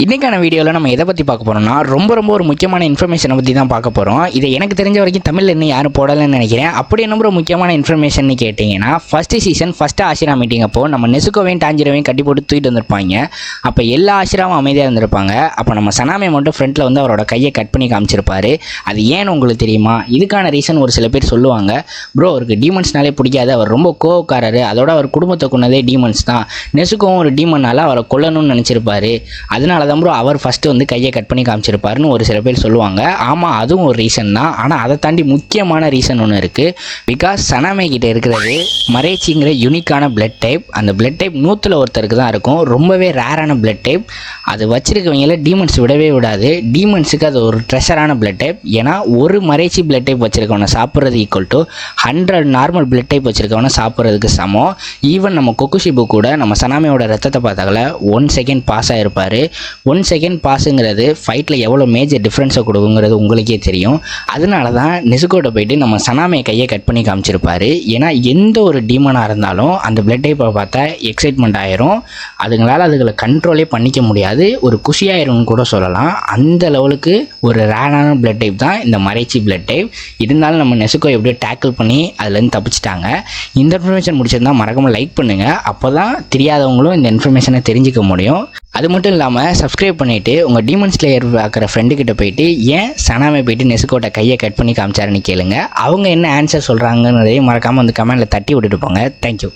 இன்றைக்கான வீடியோவில் நம்ம எதை பற்றி பார்க்க போகிறோம்னா ரொம்ப ஒரு முக்கியமான இன்ஃபர்மேஷனை பற்றி தான் பார்க்க போகிறோம். இதை எனக்கு தெரிஞ்ச வரைக்கும் தமிழில் இன்னும் யாரும் போடலைன்னு நினைக்கிறேன். அப்படி என்ன ஒரு முக்கியமான இன்ஃபர்மேஷன் கேட்டிங்கன்னா, first season first Ashura meeting அப்போ நம்ம நெசுக்கோவையும் டாஞ்சிரோவையும் கட்டி போட்டு தூக்கிட்டு வந்திருப்பாங்க. அப்போ எல்லா ஆஷிராவும் அமைதியாக இருந்திருப்பாங்க. அப்போ நம்ம சனாமே மட்டும் ஃப்ரண்ட்டில் வந்து அவரோட கையை கட் பண்ணி காமிச்சிருப்பாரு. அது ஏன்னு உங்களுக்கு தெரியுமா? இதுக்கான ரீசன் ஒரு சில பேர் சொல்லுவாங்க, ப்ரோ அவருக்கு டீமன்ஸ்னாலே பிடிக்காது, அவர் ரொம்ப கோவக்காரரு, அதோட அவர் குடும்பத்தை கொண்டதே டீமன்ஸ் தான், நெசுக்கோவும் ஒரு டீமனால் அவரை கொல்லணும்னு நினச்சிருப்பாரு, அதனால தான் ப்ரோ அவர் ஃபஸ்ட்டு வந்து கையை கட் பண்ணி காமிச்சிருப்பாருன்னு ஒரு சில பேர் சொல்லுவாங்க. ஆமாம், அதுவும் ஒரு ரீசன் தான். ஆனால் அதை தாண்டி முக்கியமான ரீசன் ஒன்று இருக்குது. பிகாஸ் சனாமே கிட்டே இருக்கிறது மரேச்சிங்கிற யூனிக்கான பிளட் டைப். அந்த பிளட் டைப் 100ல் ஒருத்தருக்கு தான் இருக்கும். ரொம்பவே ரேரான பிளட் டைப். அது வச்சிருக்கவங்கள டீமன்ஸ் விடவே விடாது. டீமன்ஸுக்கு அது ஒரு ட்ரெஷரான பிளட் டைப். ஏன்னா ஒரு மரேச்சி பிளட் டைப் வச்சிருக்கவனை சாப்பிட்றது equal to 100 normal blood type வச்சிருக்கவனை சாப்பிட்றதுக்கு சமம். ஈவன் நம்ம கொக்குஷிபு கூட நம்ம சனாமையோட ரத்தத்தை பார்த்தாங்கள 1 செகண்ட் பாஸ் ஆகிருப்பார். 1 செகண்ட் பாஸுங்கிறது ஃபைட்டில் எவ்வளோ மேஜர் டிஃப்ரென்ஸை கொடுக்குங்கிறது உங்களுக்கே தெரியும். அதனால தான் நெசுக்கோட்ட போயிட்டு நம்ம சனாமே கையை கட் பண்ணி காமிச்சிருப்பாரு. ஏன்னா எந்த ஒரு டீமனாக இருந்தாலும் அந்த பிளட் டைப்பை பார்த்தா எக்ஸைட்மெண்ட் ஆயிரும். அதுங்களை கண்ட்ரோலே பண்ணிக்க முடியாது, ஒரு குஷியாயிரும்னு கூட சொல்லலாம். அந்த லெவலுக்கு ஒரு ரேரான பிளட் டைப் தான் இந்த மறைச்சி பிளட் டைப். இருந்தாலும் நம்ம நெசுக்கோ எப்படியோ டேக்கிள் பண்ணி அதுலேருந்து தப்பிச்சிட்டாங்க. இந்த இன்ஃபர்மேஷன் முடிச்சிருந்தால் மறக்காமல் லைக் பண்ணுங்கள். அப்போ தான் தெரியாதவங்களும் இந்த இன்ஃபர்மேஷனை தெரிஞ்சிக்க முடியும். அது மட்டும் இல்லாமல் சப்ஸ்கிரைப் பண்ணிவிட்டு உங்கள் டீமன் ஸ்லேயர் பார்க்குற ஃப்ரெண்டுக்கிட்ட போயிட்டு ஏன் சனாமே போயிட்டு நெசுக்கோட்ட கையை கட் பண்ணி காமிச்சாருன்னு கேளுங்க. அவங்க என்ன ஆன்சர் சொல்கிறாங்கன்றதையும் மறக்காமல் வந்து கமெண்ட்டில் தட்டி விட்டுட்டு போங்க. தேங்க்யூ.